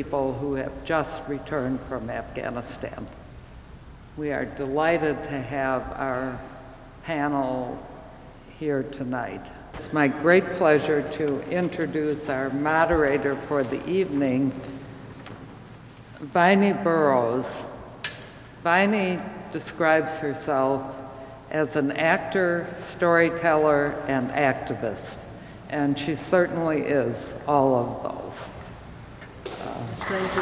people who have just returned from Afghanistan. We are delighted to have our panel here tonight. It's my great pleasure to introduce our moderator for the evening, Viney Burrows. Viney describes herself as an actor, storyteller, and activist, and she certainly is all of those. Thank you.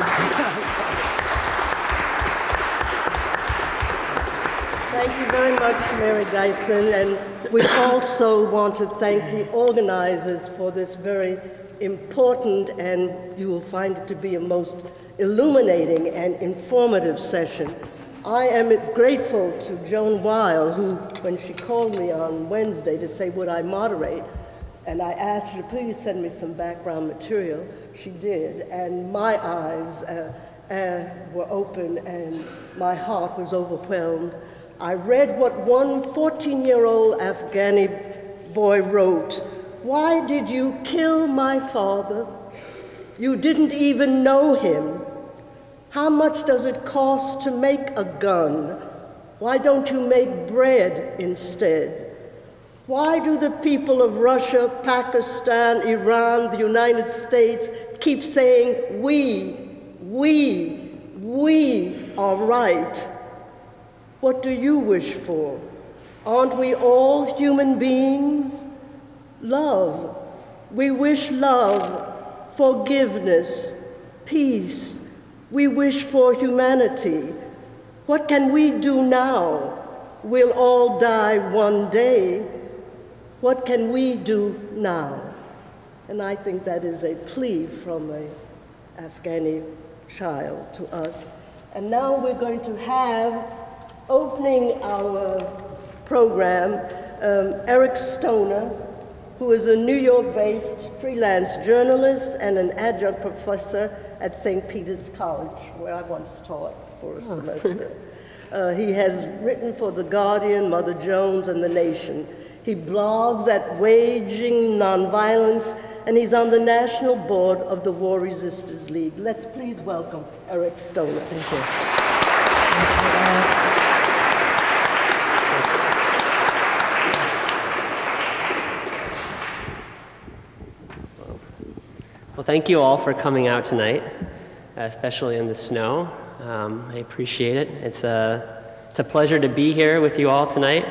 Thank you very much, Mary Geisman, and we also want to thank the organizers for this very important, and you will find it to be a most illuminating and informative session. I am grateful to Joan Weil, who, when she called me on Wednesday to say, would I moderate, and I asked her to please send me some background material, she did, and my eyes were open and my heart was overwhelmed. I read what one 14-year-old Afghani boy wrote. "Why did you kill my father? You didn't even know him. How much does it cost to make a gun? Why don't you make bread instead? Why do the people of Russia, Pakistan, Iran, the United States keep saying, we are right? What do you wish for? Aren't we all human beings? Love. We wish love, forgiveness, peace. We wish for humanity. What can we do now? We'll all die one day. What can we do now?" And I think that is a plea from an Afghani child to us. And now we're going to have, opening our program, Eric Stoner, who is a New York-based freelance journalist and an adjunct professor at St. Peter's College, where I once taught for a semester. He has written for The Guardian, Mother Jones, and The Nation. He blogs at Waging Nonviolence, and he's on the national board of the War Resisters League. Let's please welcome Eric Stoner. Thank you. Well, thank you all for coming out tonight, especially in the snow. I appreciate it. It's a pleasure to be here with you all tonight.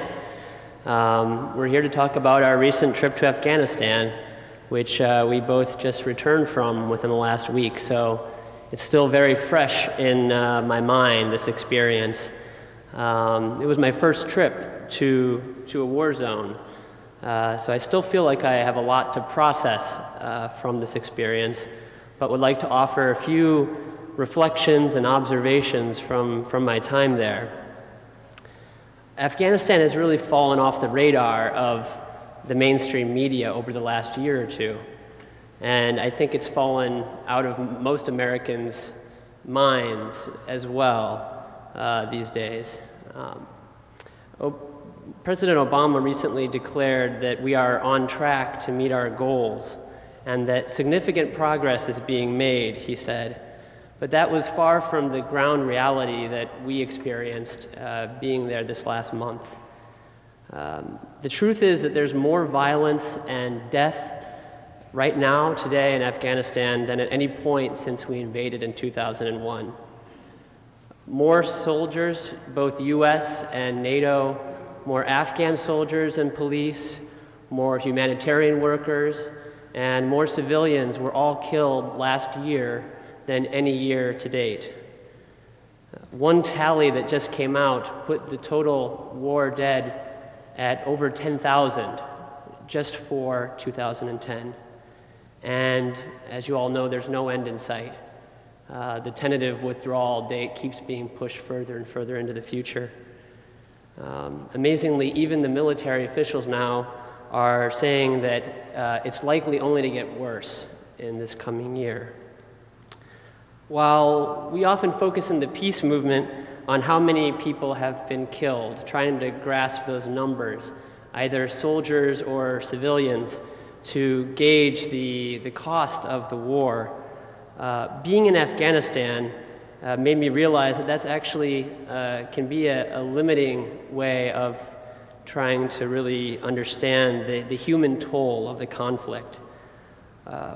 We're here to talk about our recent trip to Afghanistan, which we both just returned from within the last week. So it's still very fresh in my mind, this experience. It was my first trip to a war zone. So I still feel like I have a lot to process from this experience, but would like to offer a few reflections and observations from my time there. Afghanistan has really fallen off the radar of the mainstream media over the last year or two. And I think it's fallen out of most Americans' minds as well these days. President Obama recently declared that we are on track to meet our goals and that significant progress is being made, he said. But that was far from the ground reality that we experienced being there this last month. The truth is that there's more violence and death right now, today in Afghanistan, than at any point since we invaded in 2001. More soldiers, both US and NATO, more Afghan soldiers and police, more humanitarian workers, and more civilians were all killed last year than any year to date. One tally that just came out put the total war dead at over 10,000 just for 2010. And as you all know, there's no end in sight. The tentative withdrawal date keeps being pushed further and further into the future. Amazingly, even the military officials now are saying that it's likely only to get worse in this coming year. While we often focus in the peace movement on how many people have been killed, trying to grasp those numbers, either soldiers or civilians, to gauge the cost of the war, Being in Afghanistan made me realize that that's actually can be a limiting way of trying to really understand the human toll of the conflict.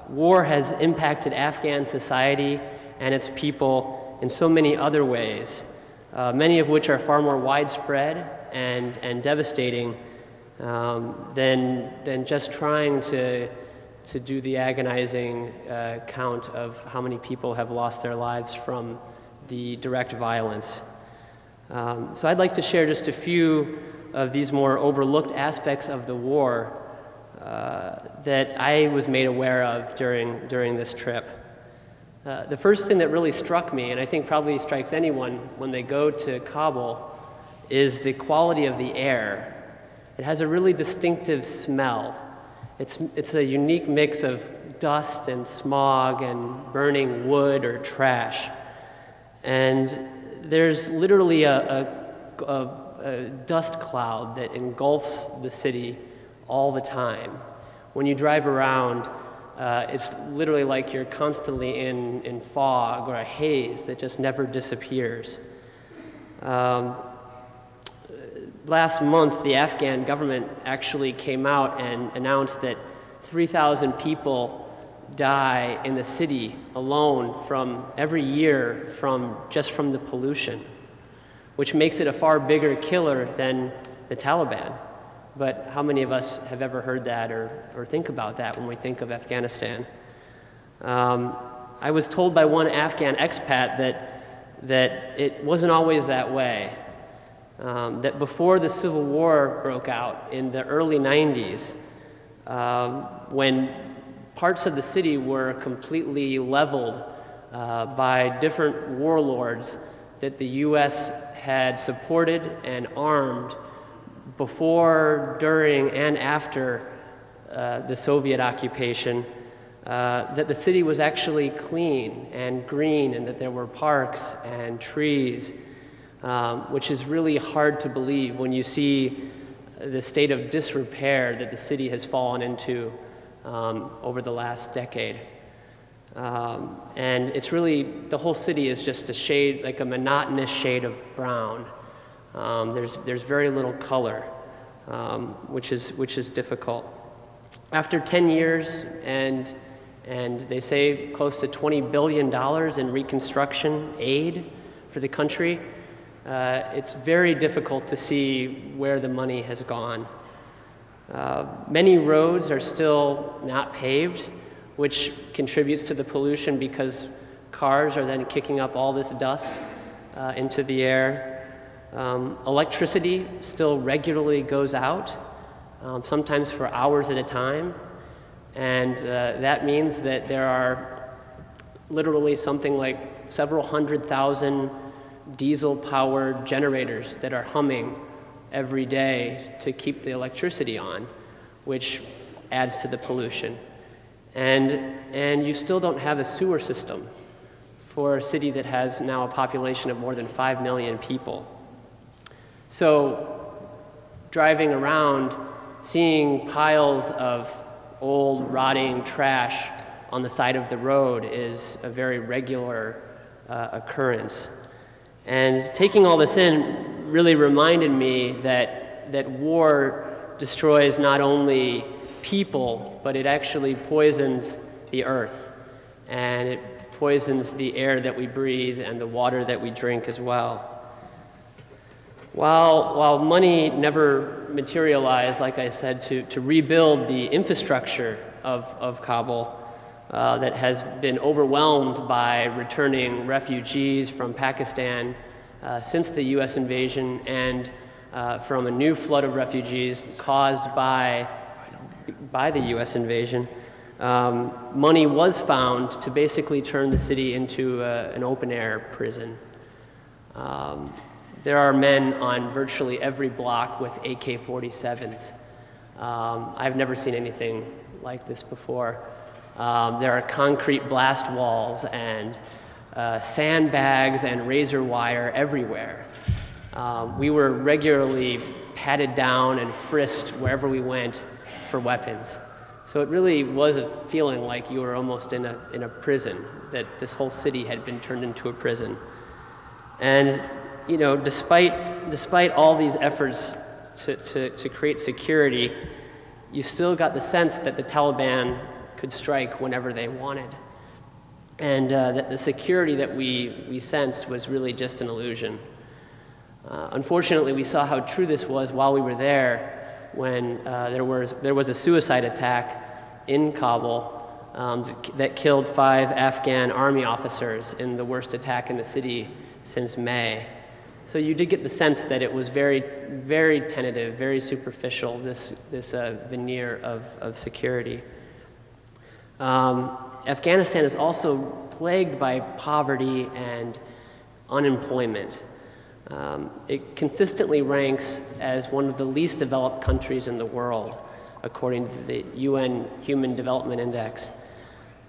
War has impacted Afghan society and its people in so many other ways, many of which are far more widespread and devastating than just trying to do the agonizing count of how many people have lost their lives from the direct violence. So I'd like to share just a few of these more overlooked aspects of the war that I was made aware of during this trip. The first thing that really struck me, and I think probably strikes anyone when they go to Kabul, is the quality of the air. It has a really distinctive smell. It's a unique mix of dust and smog and burning wood or trash. And there's literally a dust cloud that engulfs the city all the time. When you drive around, it's literally like you're constantly in fog or a haze that just never disappears. Last month, the Afghan government actually came out and announced that 3,000 people die in the city alone every year just from the pollution, which makes it a far bigger killer than the Taliban. But how many of us have ever heard that or think about that when we think of Afghanistan? I was told by one Afghan expat that it wasn't always that way. That before the Civil War broke out in the early 90s, when parts of the city were completely leveled by different warlords that the U.S. had supported and armed before, during, and after the Soviet occupation, that the city was actually clean and green and that there were parks and trees, which is really hard to believe when you see the state of disrepair that the city has fallen into over the last decade. And it's really, the whole city is just a shade, like a monotonous shade of brown. There's very little color, which is difficult. After 10 years and they say close to $20 billion in reconstruction aid for the country, it's very difficult to see where the money has gone. Many roads are still not paved, which contributes to the pollution because cars are then kicking up all this dust into the air. Electricity still regularly goes out, sometimes for hours at a time, and that means that there are literally something like several 100,000 diesel-powered generators that are humming every day to keep the electricity on, which adds to the pollution. And you still don't have a sewer system for a city that has now a population of more than 5 million people. So driving around, seeing piles of old, rotting trash on the side of the road is a very regular occurrence. And taking all this in really reminded me that war destroys not only people, but it actually poisons the earth, and it poisons the air that we breathe and the water that we drink as well. While money never materialized, like I said, to rebuild the infrastructure of Kabul that has been overwhelmed by returning refugees from Pakistan since the U.S. invasion and from a new flood of refugees caused by the U.S. invasion, money was found to basically turn the city into an open-air prison. There are men on virtually every block with AK-47s. I've never seen anything like this before. There are concrete blast walls and sandbags and razor wire everywhere. We were regularly patted down and frisked wherever we went for weapons. So it really was a feeling like you were almost in a prison, that this whole city had been turned into a prison. And you know, despite all these efforts to create security, you still got the sense that the Taliban could strike whenever they wanted. And that the security that we sensed was really just an illusion. Unfortunately, we saw how true this was while we were there when there was a suicide attack in Kabul that killed 5 Afghan army officers in the worst attack in the city since May. So you did get the sense that it was very, very tentative, very superficial, this veneer of security. Afghanistan is also plagued by poverty and unemployment. It consistently ranks as one of the least developed countries in the world, according to the UN Human Development Index.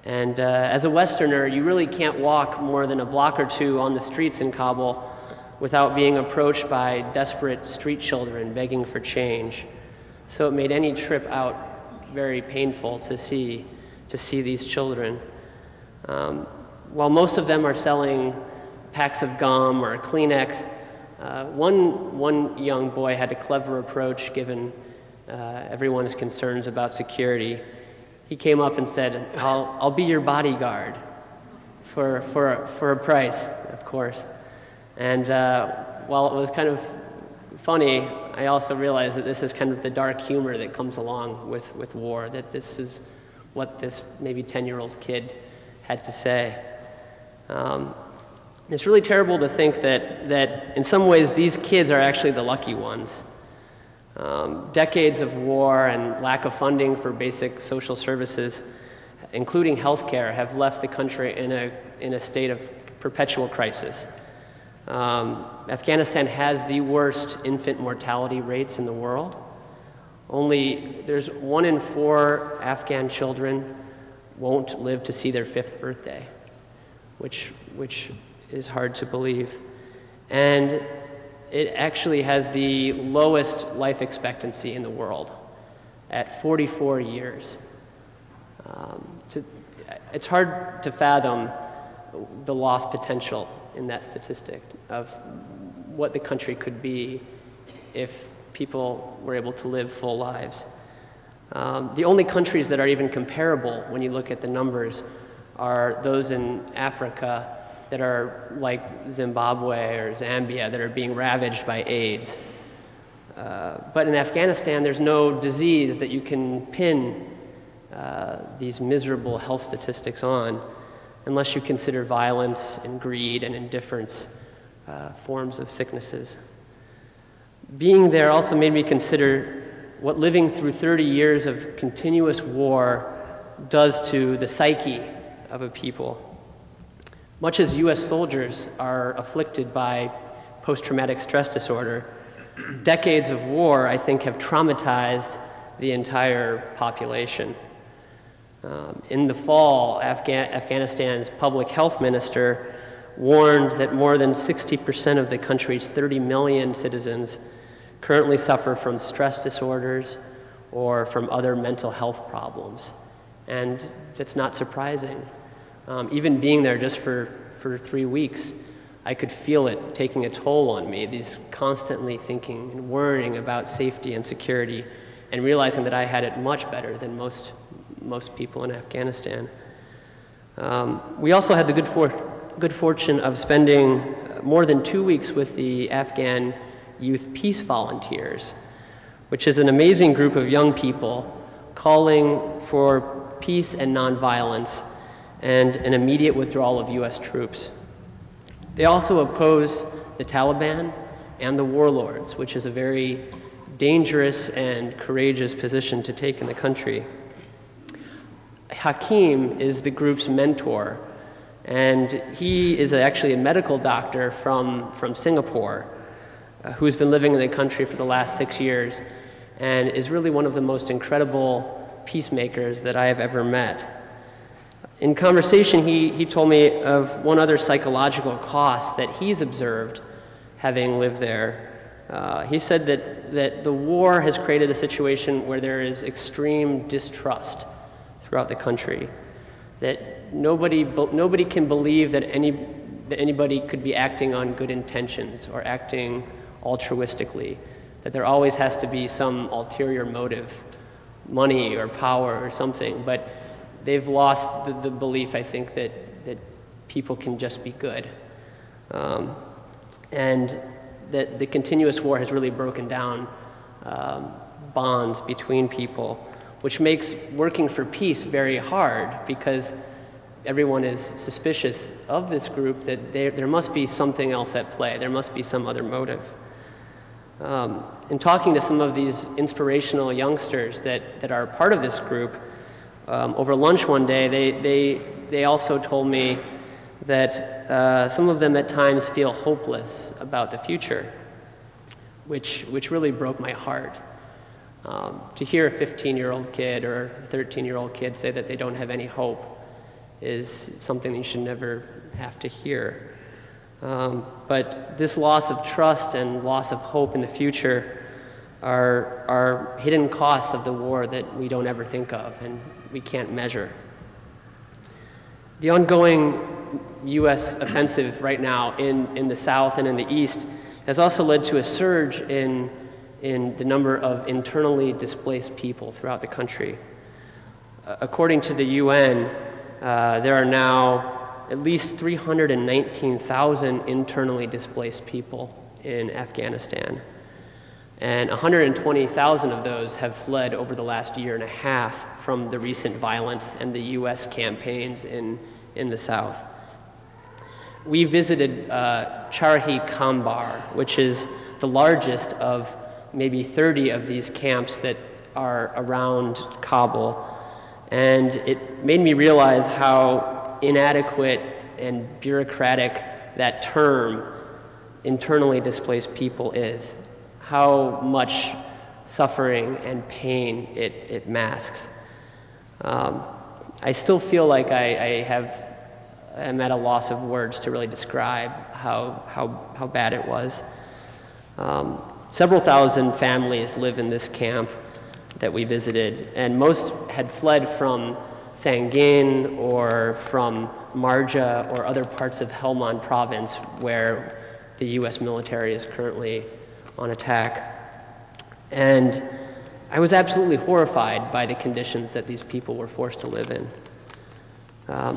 And as a Westerner, you really can't walk more than a block or two on the streets in Kabul without being approached by desperate street children begging for change. So it made any trip out very painful to see these children. While most of them are selling packs of gum or Kleenex, one young boy had a clever approach given everyone's concerns about security. He came up and said, I'll be your bodyguard for a price, of course. And while it was kind of funny, I also realized that this is kind of the dark humor that comes along with war, that this is what this maybe 10-year-old kid had to say. It's really terrible to think that in some ways these kids are actually the lucky ones. Decades of war and lack of funding for basic social services, including healthcare, have left the country in a state of perpetual crisis. Afghanistan has the worst infant mortality rates in the world. There's 1 in 4 Afghan children won't live to see their 5th birthday, which is hard to believe. And it actually has the lowest life expectancy in the world at 44 years. It's hard to fathom the lost potential in that statistic of what the country could be if people were able to live full lives. The only countries that are even comparable when you look at the numbers are those in Africa that are like Zimbabwe or Zambia that are being ravaged by AIDS. But in Afghanistan, there's no disease that you can pin these miserable health statistics on, unless you consider violence and greed and indifference forms of sicknesses. Being there also made me consider what living through 30 years of continuous war does to the psyche of a people. Much as US soldiers are afflicted by post-traumatic stress disorder, decades of war, I think, have traumatized the entire population. In the fall, Afghanistan's public health minister warned that more than 60% of the country's 30 million citizens currently suffer from stress disorders or from other mental health problems. And that's not surprising. Even being there just for 3 weeks, I could feel it taking a toll on me, these constantly thinking and worrying about safety and security, and realizing that I had it much better than most people in Afghanistan. We also had the good fortune of spending more than 2 weeks with the Afghan Youth Peace Volunteers, which is an amazing group of young people calling for peace and nonviolence and an immediate withdrawal of US troops. They also oppose the Taliban and the warlords, which is a very dangerous and courageous position to take in the country. Hakim is the group's mentor, and he is actually a medical doctor from Singapore who's been living in the country for the last 6 years and is really one of the most incredible peacemakers that I have ever met. In conversation, he told me of one other psychological cost that he's observed having lived there. He said that the war has created a situation where there is extreme distrust throughout the country, that nobody can believe that anybody could be acting on good intentions or acting altruistically, that there always has to be some ulterior motive, money or power or something, but they've lost the belief, I think, that people can just be good. And that the continuous war has really broken down bonds between people, which makes working for peace very hard because everyone is suspicious of this group, that there must be something else at play. There must be some other motive. In talking to some of these inspirational youngsters that are part of this group, over lunch one day, they also told me that some of them at times feel hopeless about the future, which really broke my heart. To hear a 15-year-old kid or a 13-year-old kid say that they don't have any hope is something you should never have to hear. But this loss of trust and loss of hope in the future are hidden costs of the war that we don't ever think of and we can't measure. The ongoing U.S. offensive right now in the South and in the East has also led to a surge in the number of internally displaced people throughout the country. According to the UN, there are now at least 319,000 internally displaced people in Afghanistan. And 120,000 of those have fled over the last year and a half from the recent violence and the U.S. campaigns in the South. We visited Charhi Kambar, which is the largest of maybe 30 of these camps that are around Kabul. And it made me realize how inadequate and bureaucratic that term, internally displaced people, is. How much suffering and pain it masks. I still feel like I am at a loss of words to really describe how bad it was. Several thousand families live in this camp that we visited, and most had fled from Sangin or from Marja or other parts of Helmand province where the U.S. military is currently on attack. And I was absolutely horrified by the conditions that these people were forced to live in.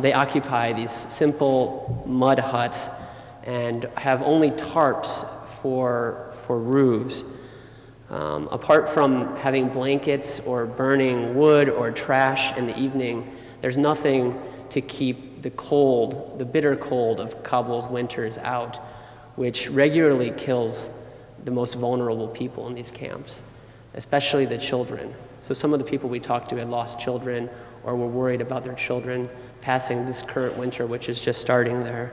They occupy these simple mud huts and have only tarps for roofs. Apart from having blankets or burning wood or trash in the evening, there's nothing to keep the cold, the bitter cold of Kabul's winters out, which regularly kills the most vulnerable people in these camps, especially the children. So some of the people we talked to had lost children or were worried about their children passing this current winter, which is just starting there.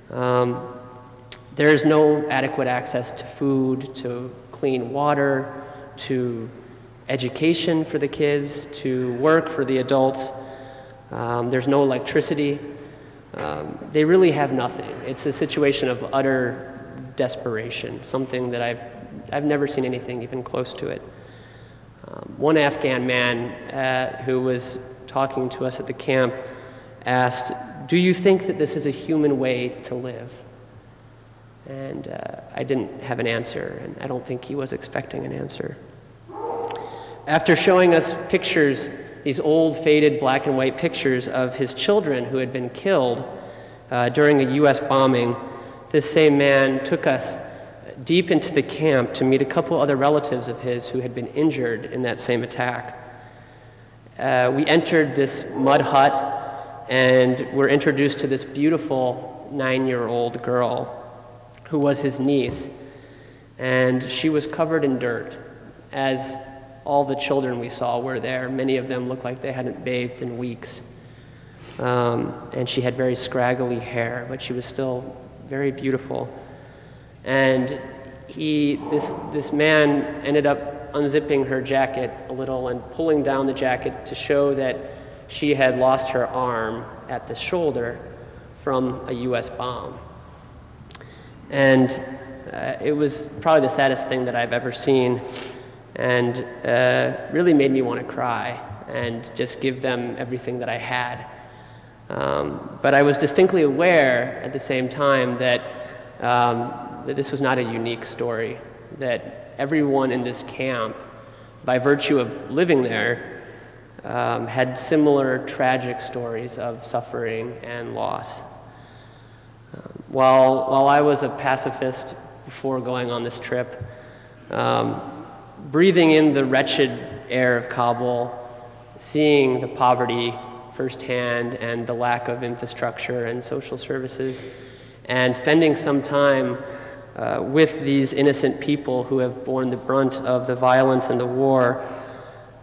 There is no adequate access to food, to clean water, to education for the kids, to work for the adults. There's no electricity. They really have nothing. It's a situation of utter desperation, something that I've never seen anything even close to it. One Afghan man who was talking to us at the camp asked, "Do you think that this is a human way to live?" And I didn't have an answer, and I don't think he was expecting an answer. After showing us pictures, these old, faded black and white pictures of his children who had been killed during a U.S. bombing, this same man took us deep into the camp to meet a couple other relatives of his who had been injured in that same attack. We entered this mud hut and were introduced to this beautiful 9-year-old girl who was his niece, and she was covered in dirt, as all the children we saw were there. Many of them looked like they hadn't bathed in weeks. And she had very scraggly hair, but she was still very beautiful. And this man ended up unzipping her jacket a little and pulling down the jacket to show that she had lost her arm at the shoulder from a U.S. bomb. And it was probably the saddest thing that I've ever seen. and really made me want to cry and just give them everything that I had. But I was distinctly aware at the same time that, that this was not a unique story, that everyone in this camp, by virtue of living there, had similar tragic stories of suffering and loss. While I was a pacifist before going on this trip, breathing in the wretched air of Kabul, seeing the poverty firsthand and the lack of infrastructure and social services, and spending some time with these innocent people who have borne the brunt of the violence and the war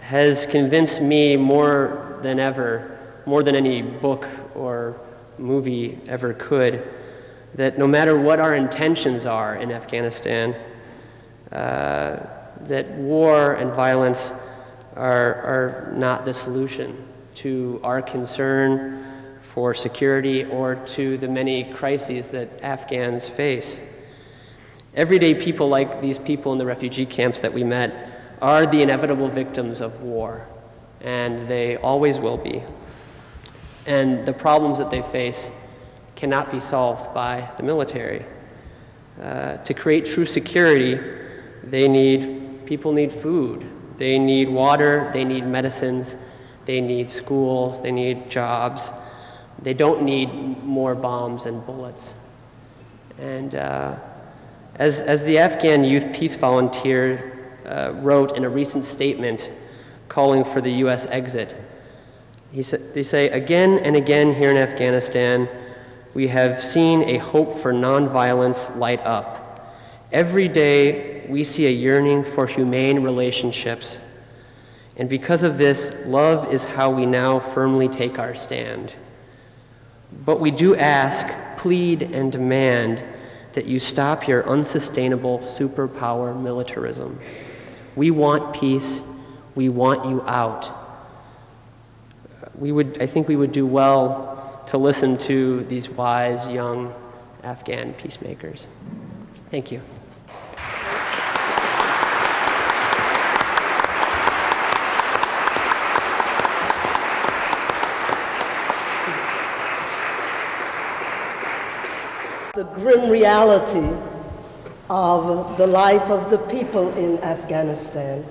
has convinced me more than ever, more than any book or movie ever could, that no matter what our intentions are in Afghanistan, that war and violence are not the solution to our concern for security or to the many crises that Afghans face. Everyday people like these people in the refugee camps that we met are the inevitable victims of war, and they always will be. And the problems that they face cannot be solved by the military. To create true security, people need food, they need water, they need medicines, they need schools, they need jobs. They don't need more bombs and bullets. And as the Afghan Youth Peace Volunteer wrote in a recent statement calling for the U.S. exit, they say, again and again here in Afghanistan, we have seen a hope for nonviolence light up. Every day we see a yearning for humane relationships. And because of this, love is how we now firmly take our stand. But we do ask, plead, and demand that you stop your unsustainable superpower militarism. We want peace. We want you out. I think we would do well to listen to these wise, young Afghan peacemakers. Thank you. The grim reality of the life of the people in Afghanistan.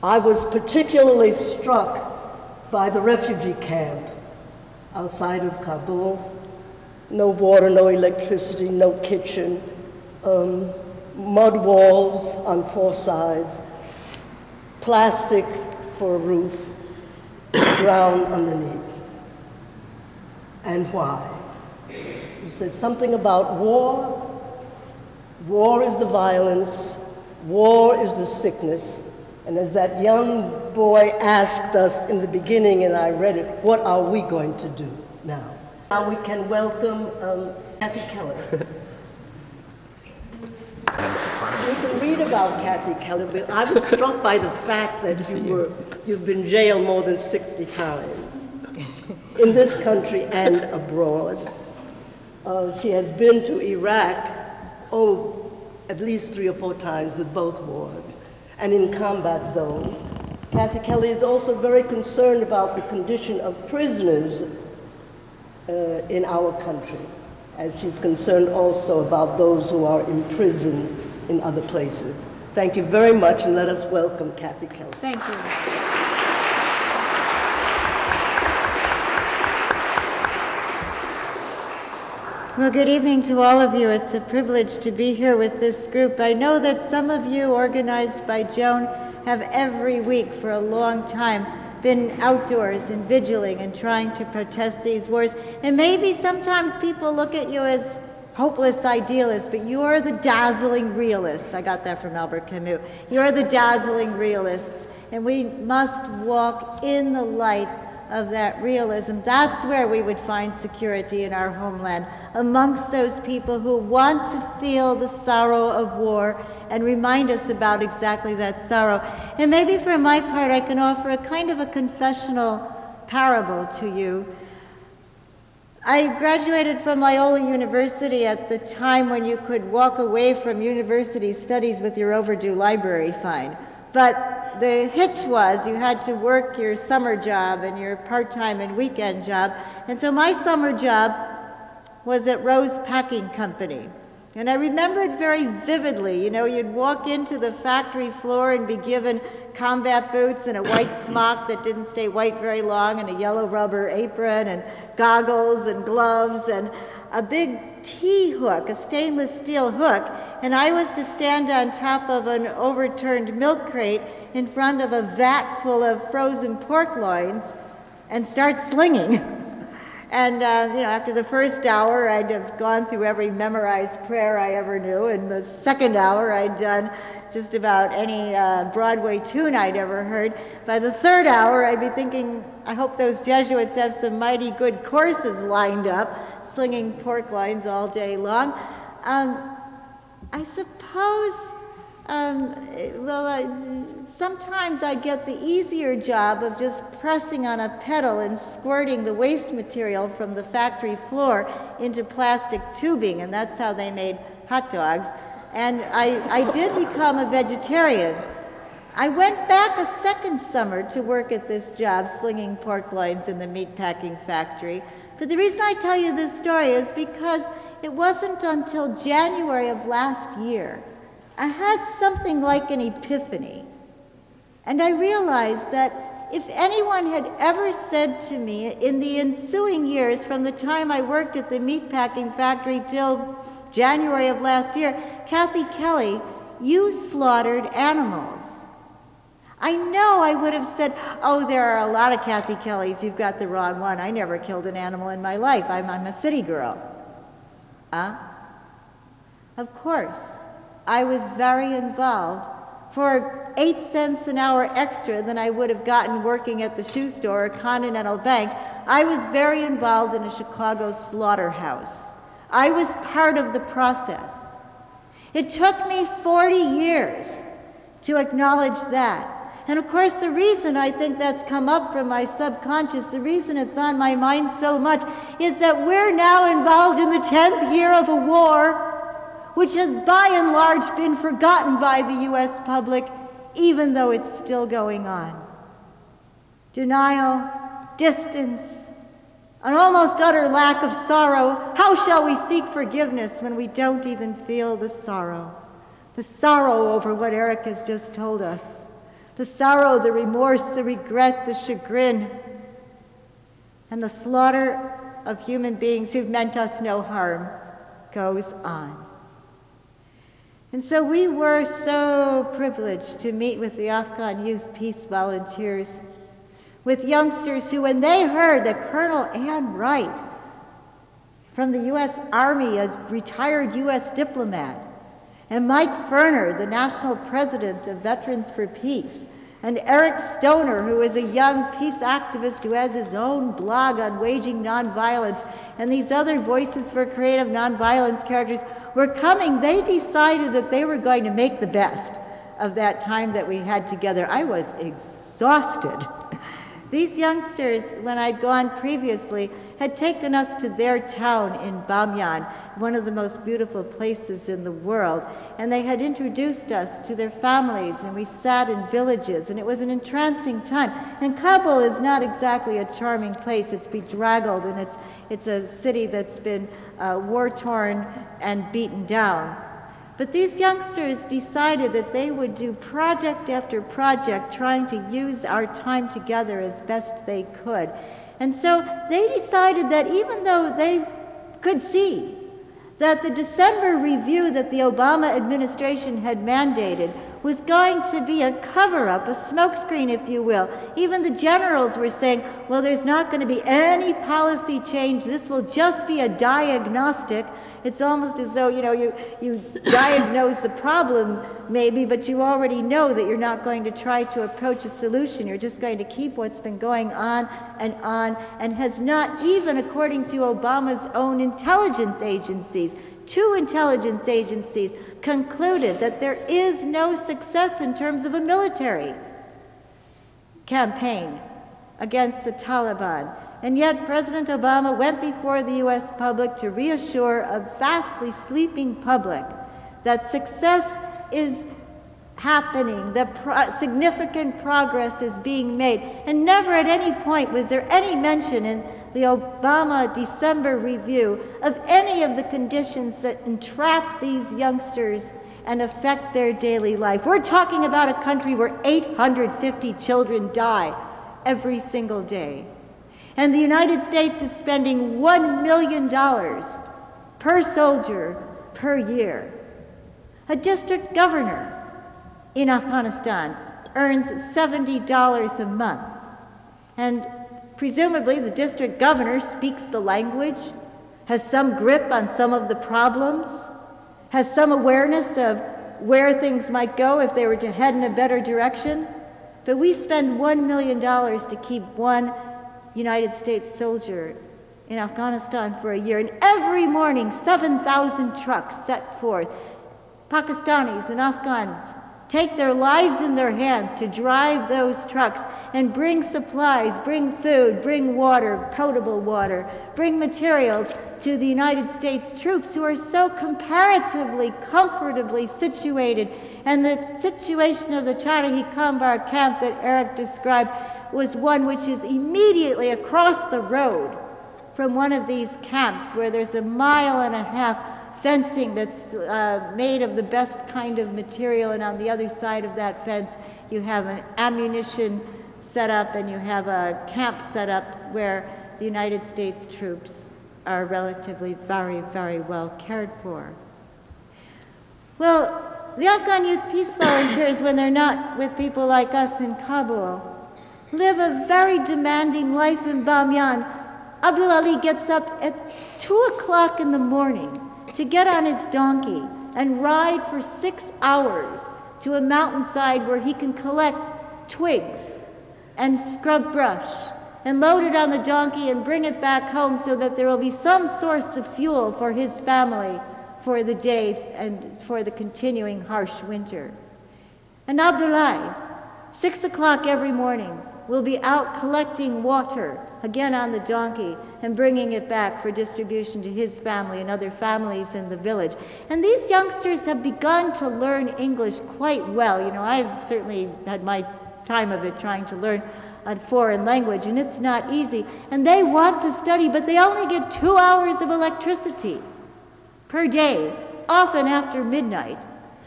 I was particularly struck by the refugee camp outside of Kabul. No water, no electricity, no kitchen, mud walls on 4 sides, plastic for a roof, ground underneath. And why? You said something about war. War is the violence. War is the sickness. And as that young boy asked us in the beginning, and I read it, what are we going to do now? Now we can welcome Kathy Keller. We can read about Kathy Keller, but I was struck by the fact that you've been jailed more than 60 times in this country and abroad. She has been to Iraq, at least 3 or 4 times with both wars, and in combat zones. Kathy Keller is also very concerned about the condition of prisoners in our country, as she's concerned also about those who are imprisoned in other places. Thank you very much, and let us welcome Kathy Keller. Thank you. Well, good evening to all of you. It's a privilege to be here with this group. I know that some of you, organized by Joan, have every week for a long time been outdoors and vigiling and trying to protest these wars. And maybe sometimes people look at you as hopeless idealists, but you are the dazzling realists. I got that from Albert Camus. You are the dazzling realists, and we must walk in the light of that realism. That's where we would find security in our homeland, amongst those people who want to feel the sorrow of war and remind us about exactly that sorrow. And maybe for my part, I can offer a kind of a confessional parable to you. I graduated from Loyola University at the time when you could walk away from university studies with your overdue library fine. But the hitch was you had to work your summer job and your part-time and weekend job. And so my summer job was at Rose Packing Company. And I remember it very vividly. You know, you'd walk into the factory floor and be given combat boots and a white smock that didn't stay white very long and a yellow rubber apron and goggles and gloves and a big T-hook, a stainless steel hook. And I was to stand on top of an overturned milk crate in front of a vat full of frozen pork loins and start slinging. And, you know, after the first hour, I'd have gone through every memorized prayer I ever knew. And the second hour, I'd done just about any Broadway tune I'd ever heard. By the third hour, I'd be thinking, I hope those Jesuits have some mighty good courses lined up, slinging pork loins all day long. I suppose, sometimes I'd get the easier job of just pressing on a pedal and squirting the waste material from the factory floor into plastic tubing, and that's how they made hot dogs. And I did become a vegetarian. I went back a second summer to work at this job, slinging pork loins in the meatpacking factory. But the reason I tell you this story is because it wasn't until January of last year I had something like an epiphany. And I realized that if anyone had ever said to me in the ensuing years, from the time I worked at the meatpacking factory till January of last year, Kathy Kelly, you slaughtered animals, I know I would have said, oh, there are a lot of Kathy Kellys, you've got the wrong one. I never killed an animal in my life. I'm a city girl. Of course, I was very involved. For 8 cents an hour extra than I would have gotten working at the shoe store or Continental Bank, I was very involved in a Chicago slaughterhouse. I was part of the process. It took me 40 years to acknowledge that. And of course, the reason I think that's come up from my subconscious, the reason it's on my mind so much, is that we're now involved in the 10th year of a war which has by and large been forgotten by the U.S. public, even though it's still going on. Denial, distance, an almost utter lack of sorrow. How shall we seek forgiveness when we don't even feel the sorrow? The sorrow over what Eric has just told us. The sorrow, the remorse, the regret, the chagrin, and the slaughter of human beings who've meant us no harm goes on. And so we were so privileged to meet with the Afghan Youth Peace Volunteers, with youngsters who, when they heard that Colonel Ann Wright from the U.S. Army, a retired U.S. diplomat, and Mike Ferner, the national president of Veterans for Peace, and Eric Stoner, who is a young peace activist who has his own blog on waging nonviolence, and these other voices for creative nonviolence characters were coming, they decided that they were going to make the best of that time that we had together. I was exhausted. These youngsters, when I'd gone previously, had taken us to their town in Bamyan, one of the most beautiful places in the world, and they had introduced us to their families, and we sat in villages, and it was an entrancing time. And Kabul is not exactly a charming place. It's bedraggled, and it's a city that's been war-torn and beaten down. But these youngsters decided that they would do project after project, trying to use our time together as best they could. And so they decided that even though they could see that the December review that the Obama administration had mandated was going to be a cover-up, a smokescreen, if you will. Even the generals were saying, well, there's not going to be any policy change. This will just be a diagnostic. It's almost as though, you know, you diagnose the problem, maybe, but you already know that you're not going to try to approach a solution. You're just going to keep what's been going on, and has not even, according to Obama's own intelligence agencies, 2 intelligence agencies concluded that there is no success in terms of a military campaign against the Taliban. And yet President Obama went before the US public to reassure a vastly sleeping public that success is happening, that significant progress is being made. And never at any point was there any mention in the Obama December review of any of the conditions that entrap these youngsters and affect their daily life. We're talking about a country where 850 children die every single day. And the United States is spending $1 million per soldier per year. A district governor in Afghanistan earns $70 a month. And presumably the district governor speaks the language, has some grip on some of the problems, has some awareness of where things might go if they were to head in a better direction. But we spend $1 million to keep one United States soldier in Afghanistan for a year. And every morning, 7,000 trucks set forth. Pakistanis and Afghans take their lives in their hands to drive those trucks and bring supplies, bring food, bring water, potable water, bring materials to the United States troops who are so comparatively, comfortably situated. And the situation of the Charahi Kambar camp that Eric described was one which is immediately across the road from one of these camps where there's a 1.5 mile fencing that's made of the best kind of material, and on the other side of that fence you have an ammunition set up and you have a camp set up where the United States troops are relatively very, very well cared for. Well, the Afghan Youth Peace Volunteers, when they're not with people like us in Kabul, live a very demanding life in Bamyan. Abdul Ali gets up at 2 o'clock in the morning to get on his donkey and ride for 6 hours to a mountainside where he can collect twigs and scrub brush and load it on the donkey and bring it back home so that there will be some source of fuel for his family for the day and for the continuing harsh winter. And Abdullah, 6 o'clock every morning, will be out collecting water, again on the donkey, and bringing it back for distribution to his family and other families in the village. And these youngsters have begun to learn English quite well. You know, I've certainly had my time of it trying to learn a foreign language, and it's not easy. And they want to study, but they only get 2 hours of electricity per day, often after midnight.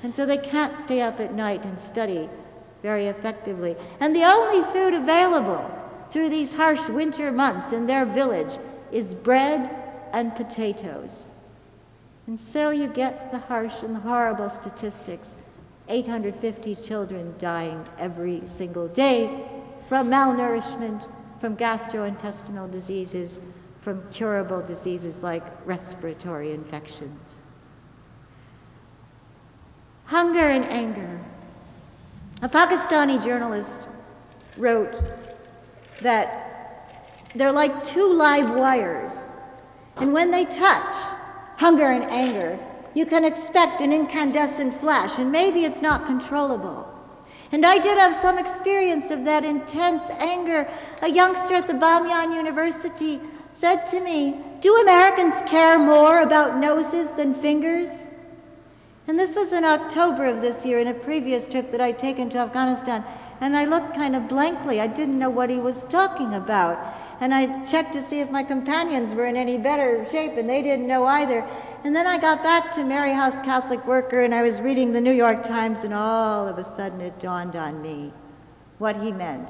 And so they can't stay up at night and study very effectively. And the only food available through these harsh winter months in their village is bread and potatoes. And so you get the harsh and the horrible statistics. 850 children dying every single day from malnourishment, from gastrointestinal diseases, from curable diseases like respiratory infections. Hunger and anger. A Pakistani journalist wrote that they're like 2 live wires, and when they touch, hunger and anger, you can expect an incandescent flash, and maybe it's not controllable. And I did have some experience of that intense anger. A youngster at the Bamyan University said to me, "Do Americans care more about noses than fingers?" And this was in October of this year in a previous trip that I'd taken to Afghanistan. And I looked kind of blankly. I didn't know what he was talking about. And I checked to see if my companions were in any better shape, and they didn't know either. And then I got back to Mary House Catholic Worker, and I was reading the New York Times, and all of a sudden it dawned on me what he meant.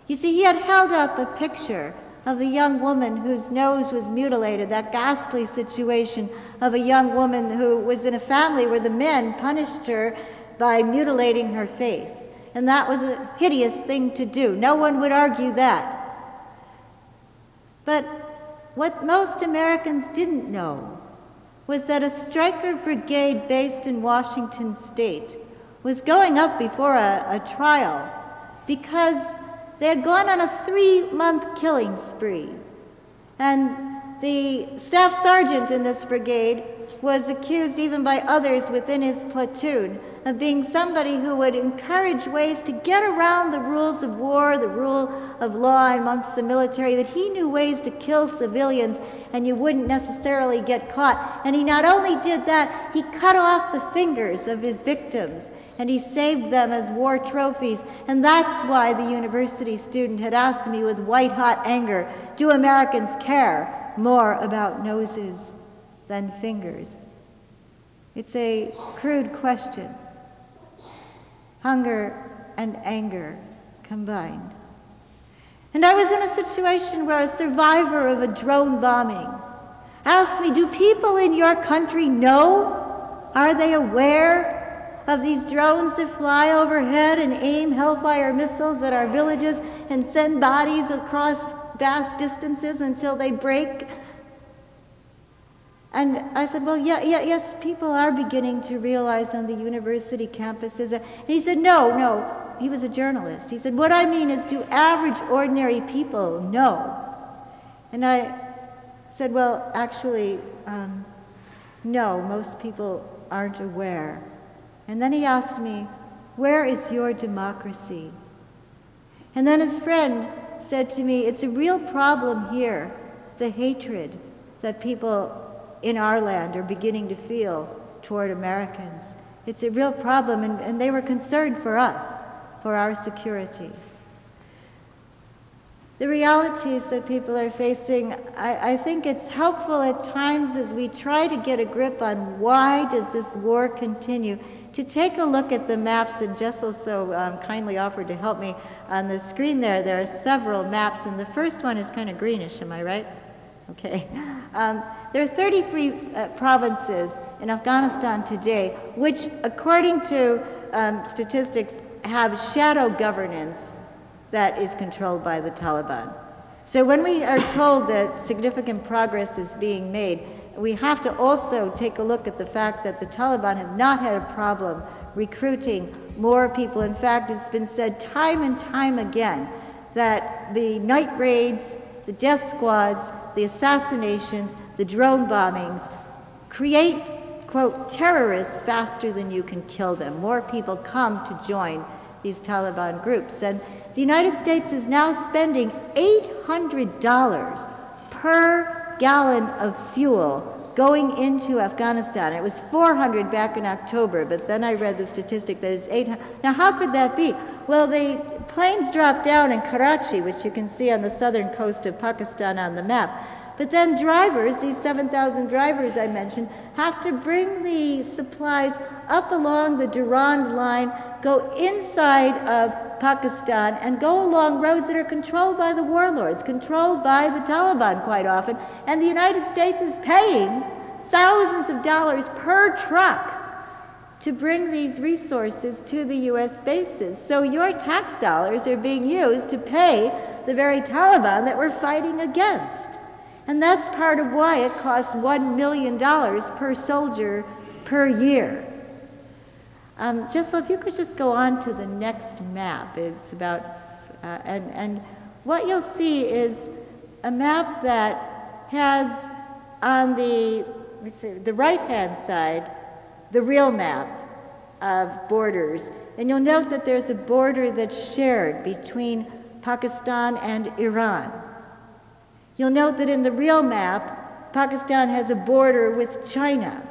You see, he had held up a picture of the young woman whose nose was mutilated, that ghastly situation of a young woman who was in a family where the men punished her by mutilating her face. And that was a hideous thing to do. No one would argue that. But what most Americans didn't know was that a Stryker brigade based in Washington State was going up before a trial because they had gone on a 3-month killing spree. And the staff sergeant in this brigade was accused, even by others within his platoon, of being somebody who would encourage ways to get around the rules of war, the rule of law amongst the military, that he knew ways to kill civilians and you wouldn't necessarily get caught. And he not only did that, he cut off the fingers of his victims and he saved them as war trophies. And that's why the university student had asked me with white-hot anger, do Americans care more about noses than fingers? It's a crude question. Hunger and anger combined. And I was in a situation where a survivor of a drone bombing asked me, do people in your country know? Are they aware of these drones that fly overhead and aim hellfire missiles at our villages and send bodies across vast distances until they break? And I said, well, yes, people are beginning to realize on the university campuses. And he said, no, he was a journalist. He said, what I mean is, do average, ordinary people know? And I said, well, actually, no, most people aren't aware. And then he asked me, where is your democracy? And then his friend said to me, it's a real problem here, the hatred that people in our land are beginning to feel toward Americans. It's a real problem, and they were concerned for us, for our security. The realities that people are facing, I think it's helpful at times as we try to get a grip on why does this war continue, to take a look at the maps, and Jessel so kindly offered to help me on the screen there. There are several maps, and the first one is kind of greenish, am I right? Okay. There are 33 provinces in Afghanistan today, which, according to statistics, have shadow governance that is controlled by the Taliban. So when we are told that significant progress is being made, we have to also take a look at the fact that the Taliban have not had a problem recruiting more people. In fact, it's been said time and time again that the night raids, the death squads, the assassinations, the drone bombings create, quote, terrorists faster than you can kill them. More people come to join these Taliban groups. And the United States is now spending $800 per gallon of fuel going into Afghanistan. It was $400 back in October, but then I read the statistic that it's $800. Now, how could that be? Well, the planes dropped down in Karachi, which you can see on the southern coast of Pakistan on the map. But then drivers, these 7,000 drivers I mentioned, have to bring the supplies up along the Durand line, go inside of Pakistan, and go along roads that are controlled by the warlords, controlled by the Taliban quite often. And the United States is paying thousands of dollars per truck to bring these resources to the U.S. bases. So your tax dollars are being used to pay the very Taliban that we're fighting against. And that's part of why it costs $1 million per soldier per year. Jessel, if you could just go on to the next map. It's about, and what you'll see is a map that has on the, let me see, the right-hand side, the real map of borders. And you'll note that there's a border that's shared between Pakistan and Iran. You'll note that in the real map, Pakistan has a border with China.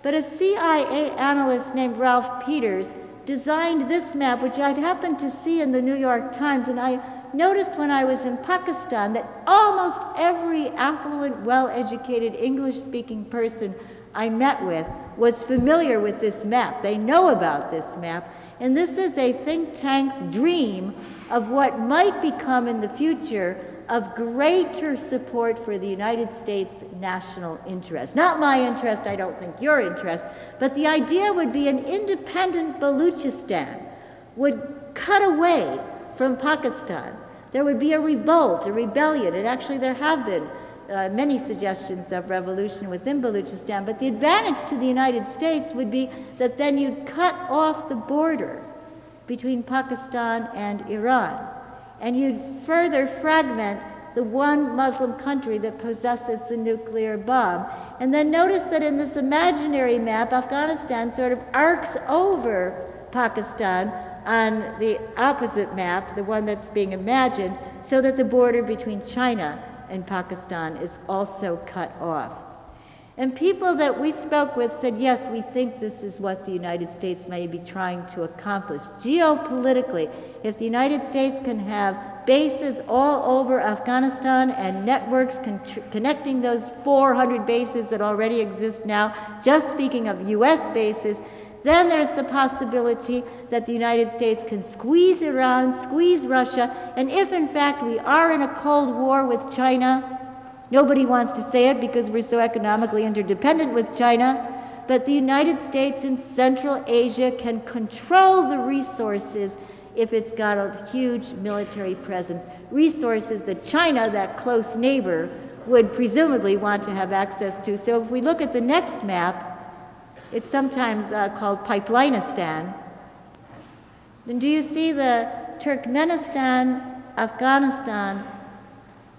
But a CIA analyst named Ralph Peters designed this map, which I'd happened to see in the New York Times, and I noticed when I was in Pakistan that almost every affluent, well-educated, English-speaking person I met with was familiar with this map. They know about this map, and this is a think tank's dream of what might become in the future of greater support for the United States national interest. Not my interest, I don't think your interest, but the idea would be an independent Baluchistan would cut away from Pakistan. There would be a revolt, a rebellion, and actually there have been many suggestions of revolution within Baluchistan, but the advantage to the United States would be that then you'd cut off the border between Pakistan and Iran, and you'd further fragment the one Muslim country that possesses the nuclear bomb. And then notice that in this imaginary map, Afghanistan sort of arcs over Pakistan on the opposite map, the one that's being imagined, so that the border between China and Pakistan is also cut off. And people that we spoke with said, yes, we think this is what the United States may be trying to accomplish. Geopolitically, if the United States can have bases all over Afghanistan and networks connecting those 400 bases that already exist now, just speaking of US bases, then there's the possibility that the United States can squeeze Iran, squeeze Russia, and if in fact we are in a Cold War with China, nobody wants to say it because we're so economically interdependent with China, but the United States in Central Asia can control the resources if it's got a huge military presence. Resources that China, that close neighbor, would presumably want to have access to. So if we look at the next map, it's sometimes called Pipelineistan. And do you see the Turkmenistan, Afghanistan,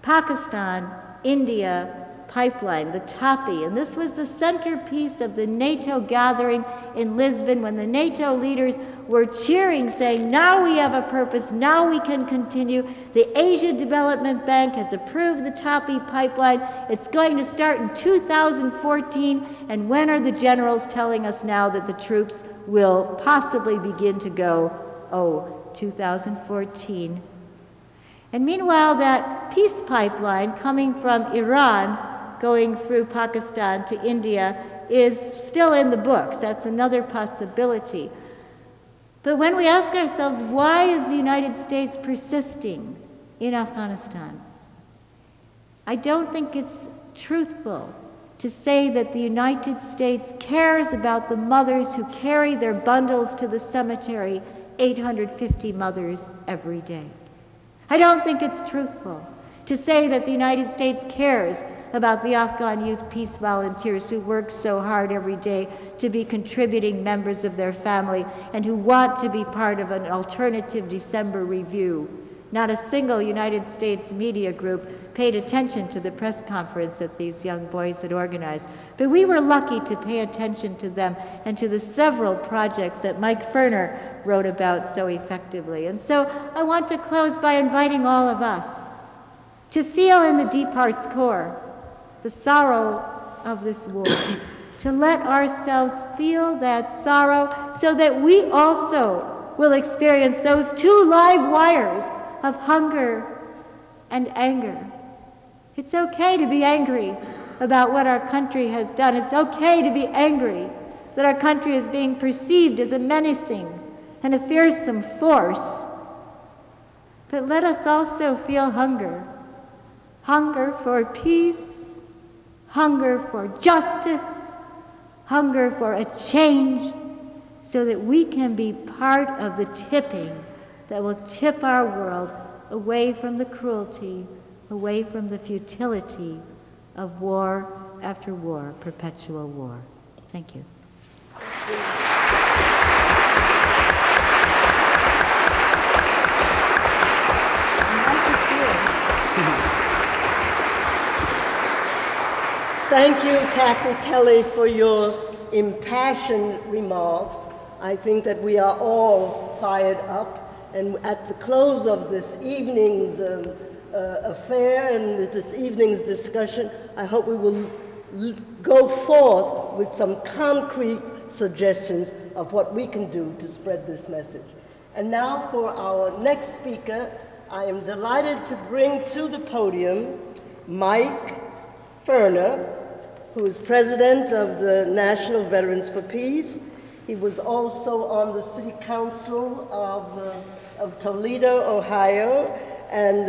Pakistan, India pipeline, the TAPI? And this was the centerpiece of the NATO gathering in Lisbon when the NATO leaders were cheering, saying, now we have a purpose, now we can continue. The Asia Development Bank has approved the TAPI pipeline. It's going to start in 2014. And when are the generals telling us now that the troops will possibly begin to go? Oh, 2014. And meanwhile, that peace pipeline coming from Iran, going through Pakistan to India, is still in the books. That's another possibility. But when we ask ourselves, why is the United States persisting in Afghanistan? I don't think it's truthful to say that the United States cares about the mothers who carry their bundles to the cemetery, 850 mothers every day. I don't think it's truthful to say that the United States cares about the Afghan youth peace volunteers who work so hard every day to be contributing members of their family and who want to be part of an alternative December review. Not a single United States media group paid attention to the press conference that these young boys had organized. But we were lucky to pay attention to them and to the several projects that Mike Ferner wrote about so effectively. And so I want to close by inviting all of us to feel in the deep heart's core the sorrow of this war, to let ourselves feel that sorrow so that we also will experience those two live wires of hunger and anger. It's okay to be angry about what our country has done. It's okay to be angry that our country is being perceived as a menacing and a fearsome force. But let us also feel hunger. Hunger for peace, hunger for justice, hunger for a change, so that we can be part of the tipping that will tip our world away from the cruelty, away from the futility of war after war, perpetual war. Thank you. Thank you, Kathy Kelly, for your impassioned remarks. I think that we are all fired up, and at the close of this evening's affair and this evening's discussion, I hope we will go forth with some concrete suggestions of what we can do to spread this message. And now for our next speaker, I am delighted to bring to the podium Mike Ferner, who is president of the National Veterans for Peace. He was also on the City Council of Toledo, Ohio, and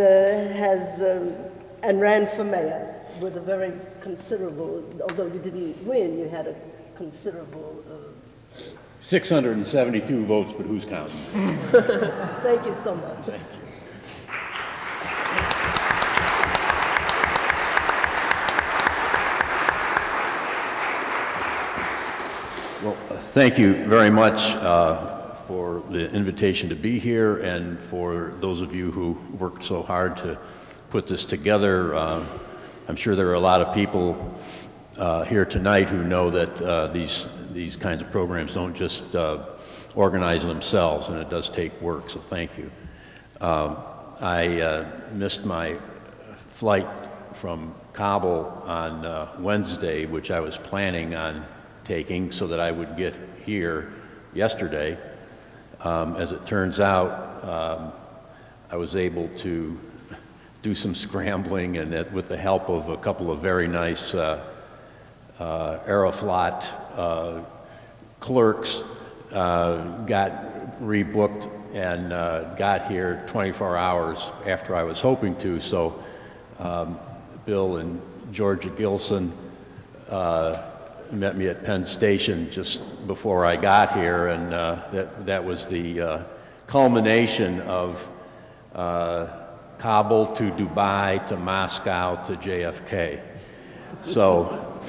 and ran for mayor with a very considerable, although you didn't win, you had a considerable 672 votes, but who's counting? Thank you so much. Thank you. Well, thank you very much for the invitation to be here, and for those of you who worked so hard to put this together. I'm sure there are a lot of people here tonight who know that these kinds of programs don't just organize themselves, and it does take work, so thank you. I missed my flight from Kabul on Wednesday, which I was planning on taking so that I would get here yesterday. As it turns out, I was able to do some scrambling, and with the help of a couple of very nice Aeroflot clerks, got rebooked and got here 24 hours after I was hoping to. So Bill and Georgia Gilson met me at Penn Station just before I got here, and that was the culmination of Kabul to Dubai to Moscow to JFK. So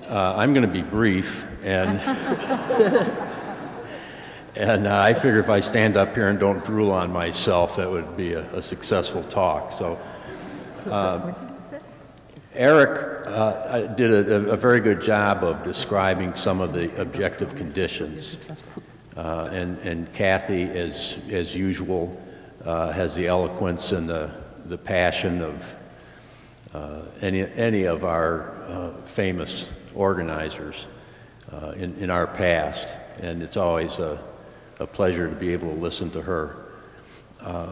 I'm going to be brief, and and I figure if I stand up here and don't drool on myself, that would be a successful talk. So Eric did a very good job of describing some of the objective conditions, and Kathy, as usual, has the eloquence and the passion of any of our famous organizers in our past, and it's always a pleasure to be able to listen to her.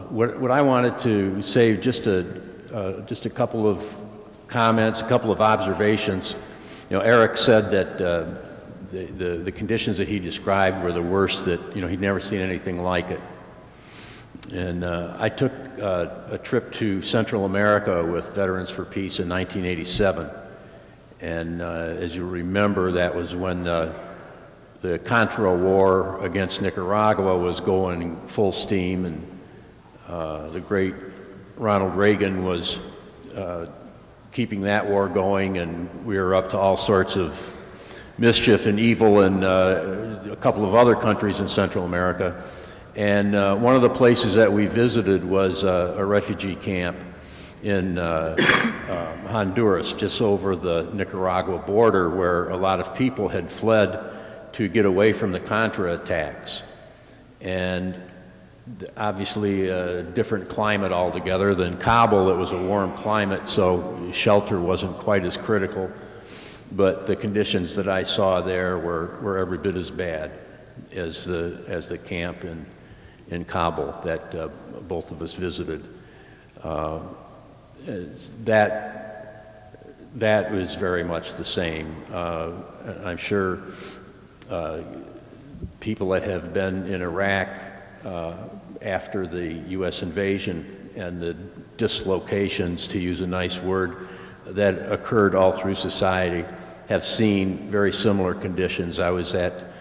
What I wanted to say, just a couple of comments, a couple of observations. You know, Eric said that the conditions that he described were the worst, that he'd never seen anything like it. And I took a trip to Central America with Veterans for Peace in 1987. And as you remember, that was when the Contra War against Nicaragua was going full steam, and the great Ronald Reagan was keeping that war going, and we were up to all sorts of mischief and evil in a couple of other countries in Central America. And one of the places that we visited was a refugee camp in Honduras, just over the Nicaragua border, where a lot of people had fled to get away from the Contra attacks. And obviously a different climate altogether than Kabul. It was a warm climate, so shelter wasn't quite as critical. But the conditions that I saw there were every bit as bad as the camp in Kabul that both of us visited. That was very much the same. I'm sure people that have been in Iraq after the U.S. invasion and the dislocations, to use a nice word, that occurred all through society have seen very similar conditions. I was at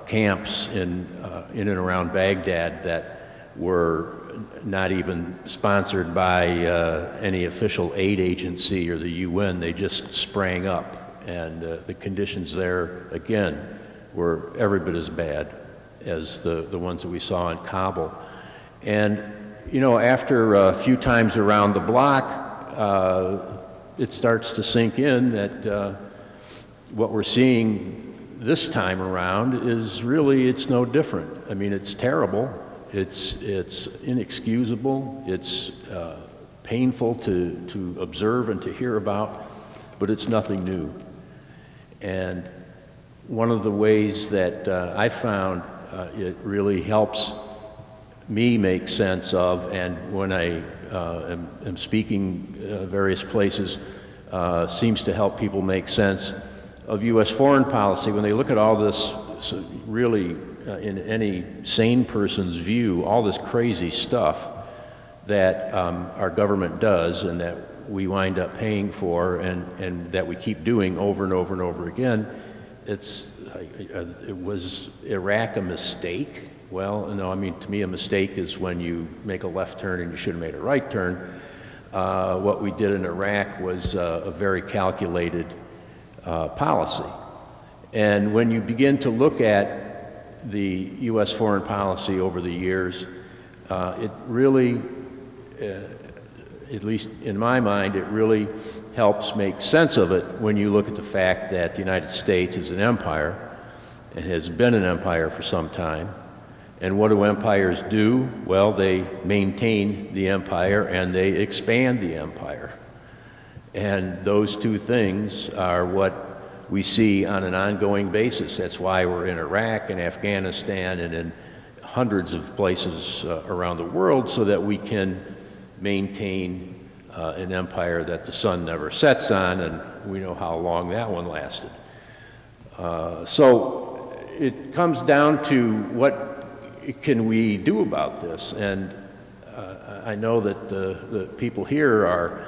camps in and around Baghdad that were not even sponsored by any official aid agency or the UN. They just sprang up, and the conditions there, again, were every bit as bad as the ones that we saw in Kabul. And, after a few times around the block, it starts to sink in that what we're seeing this time around is really, it's no different. I mean, it's terrible. It's inexcusable. It's painful to observe and to hear about, but it's nothing new. And one of the ways that I found it really helps me make sense of, and when I am speaking various places, seems to help people make sense of U.S. foreign policy. When they look at all this, really, in any sane person's view, all this crazy stuff that our government does and that we wind up paying for, and that we keep doing over and over and over again, was Iraq a mistake? Well, no, I mean, to me a mistake is when you make a left turn and you should have made a right turn. What we did in Iraq was a very calculated policy. And when you begin to look at the U.S. foreign policy over the years, it really at least in my mind, it really helps make sense of it when you look at the fact that the United States is an empire and has been an empire for some time. And what do empires do? Well, they maintain the empire and they expand the empire. And those two things are what we see on an ongoing basis. That's why we're in Iraq and Afghanistan and in hundreds of places around the world, so that we can maintain an empire that the sun never sets on, and we know how long that one lasted. So it comes down to what can we do about this, and I know that the people here are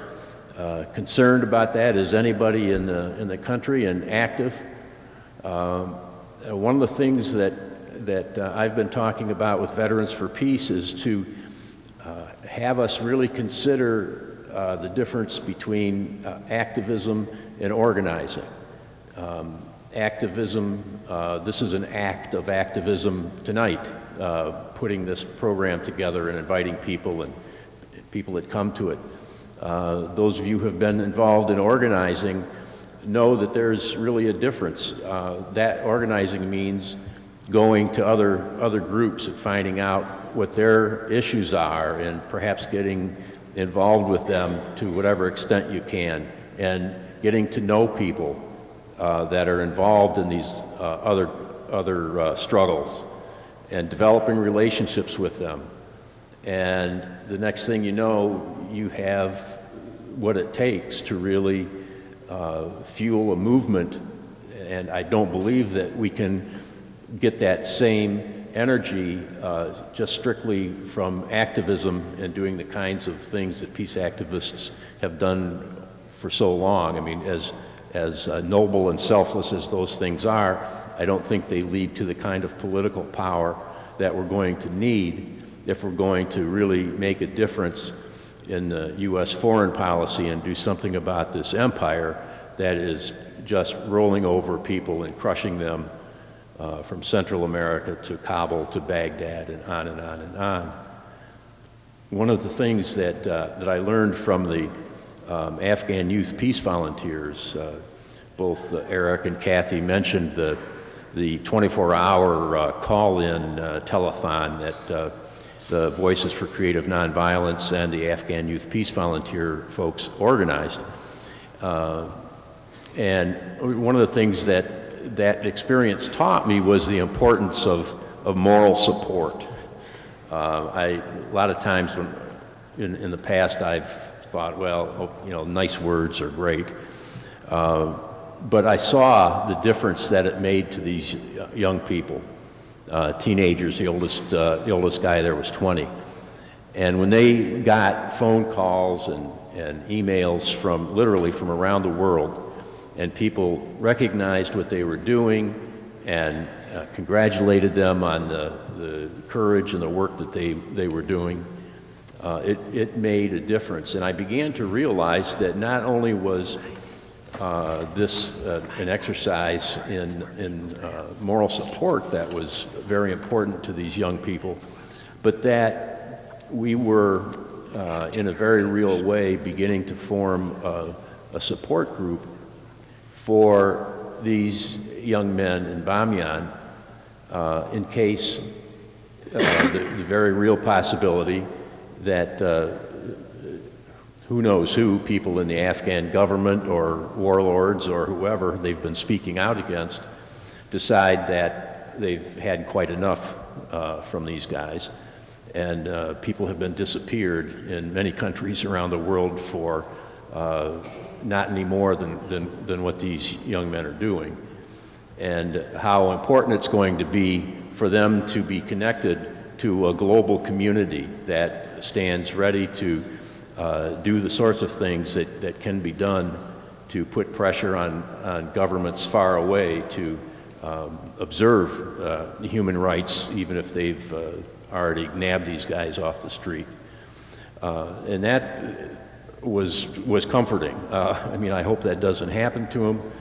concerned about that, as anybody in the country, and active. One of the things that I've been talking about with Veterans for Peace is to have us really consider the difference between activism and organizing. Activism, this is an act of activism tonight, putting this program together and inviting people and people that come to it. Those of you who have been involved in organizing know that there's really a difference. That organizing means going to other groups and finding out what their issues are and perhaps getting involved with them to whatever extent you can, and getting to know people that are involved in these other struggles and developing relationships with them. And the next thing you know, you have what it takes to really fuel a movement. And I don't believe that we can get that same energy just strictly from activism and doing the kinds of things that peace activists have done for so long. I mean, as noble and selfless as those things are, I don't think they lead to the kind of political power that we're going to need if we're going to really make a difference in the U.S. foreign policy and do something about this empire that is just rolling over people and crushing them from Central America to Kabul to Baghdad and on and on and on. One of the things that I learned from the Afghan Youth Peace Volunteers, both Eric and Kathy mentioned the 24-hour call-in telethon that the Voices for Creative Nonviolence and the Afghan Youth Peace Volunteer folks organized. And one of the things that experience taught me was the importance of moral support. A lot of times in the past I've thought, well, you know, nice words are great. But I saw the difference that it made to these young people, teenagers. The oldest guy there was 20. And when they got phone calls and emails from literally from around the world, and people recognized what they were doing and congratulated them on the courage and the work that they were doing, it made a difference. And I began to realize that not only was this an exercise in moral support that was very important to these young people, but that we were in a very real way beginning to form a support group for these young men in Bamyan in case the very real possibility that who knows who, people in the Afghan government or warlords or whoever they've been speaking out against, decide that they've had quite enough from these guys. And people have been disappeared in many countries around the world for not any more than what these young men are doing. And how important it's going to be for them to be connected to a global community that stands ready to do the sorts of things that can be done to put pressure on governments far away to observe human rights, even if they've already nabbed these guys off the street. And that was comforting. I mean, I hope that doesn't happen to them,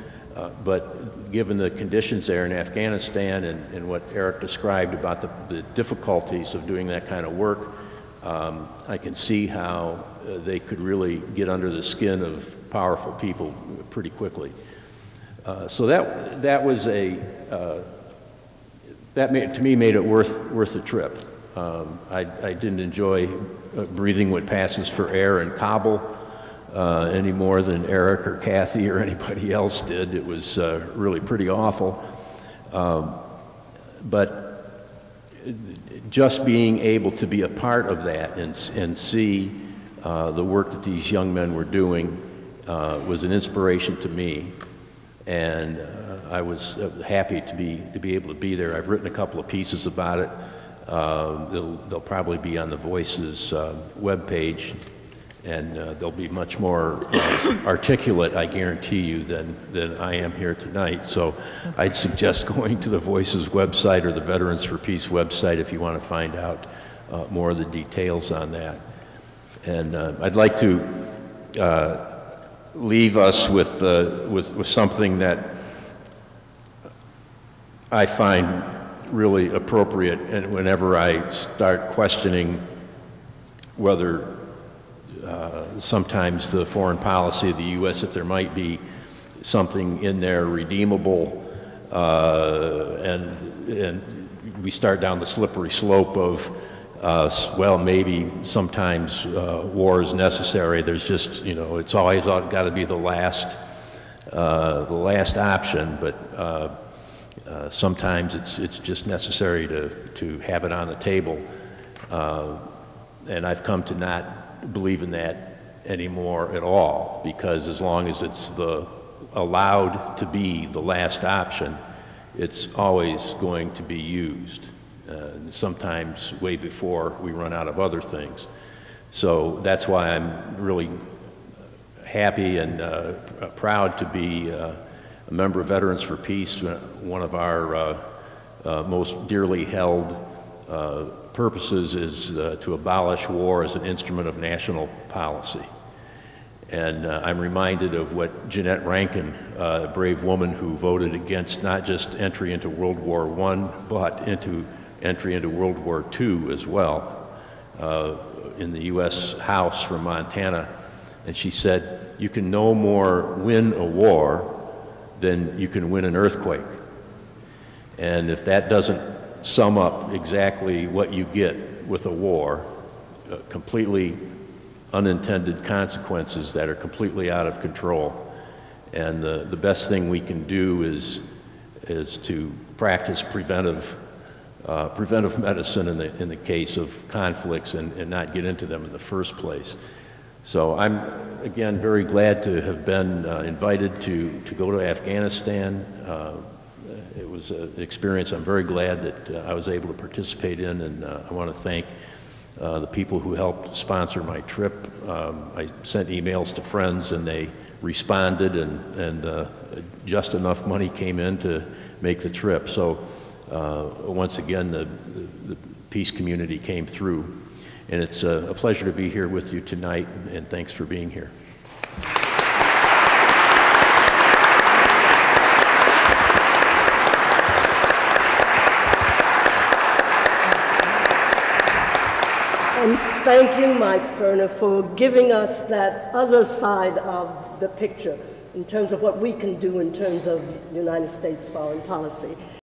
but given the conditions there in Afghanistan and what Eric described about the difficulties of doing that kind of work, I can see how they could really get under the skin of powerful people pretty quickly. So that was that to me made it worth the trip. I didn't enjoy breathing what passes for air in Kabul any more than Eric or Kathy or anybody else did. It was really pretty awful. But just being able to be a part of that and see the work that these young men were doing was an inspiration to me. And I was happy to be able to be there. I've written a couple of pieces about it. They'll probably be on the Voices webpage, and they'll be much more articulate, I guarantee you, than I am here tonight. So I'd suggest going to the Voices website or the Veterans for Peace website if you want to find out more of the details on that. And I'd like to leave us with something that I find really appropriate, and whenever I start questioning whether sometimes the foreign policy of the U.S., if there might be something in there redeemable, and we start down the slippery slope of well, maybe sometimes war is necessary. There's just, you know, it's always got to be the last option, but sometimes it's just necessary to have it on the table. And I've come to not believe in that anymore at all, because as long as it's allowed to be the last option, it's always going to be used. Sometimes way before we run out of other things. So that's why I'm really happy and proud to be a member of Veterans for Peace. One of our most dearly held purposes is to abolish war as an instrument of national policy. And I'm reminded of what Jeanette Rankin, a brave woman who voted against not just entry into World War I, but entry into World War II as well, in the U.S. House from Montana. And she said, you can no more win a war than you can win an earthquake. And if that doesn't sum up exactly what you get with a war, completely unintended consequences that are completely out of control. And the best thing we can do is to practice preventive medicine in the case of conflicts and not get into them in the first place. So I'm, again, very glad to have been invited to go to Afghanistan. It was an experience I'm very glad that I was able to participate in, and I want to thank the people who helped sponsor my trip. I sent emails to friends and they responded, and just enough money came in to make the trip. So once again, the peace community came through. And it's a pleasure to be here with you tonight, and thanks for being here. And thank you, Mike Ferner, for giving us that other side of the picture in terms of what we can do in terms of United States foreign policy.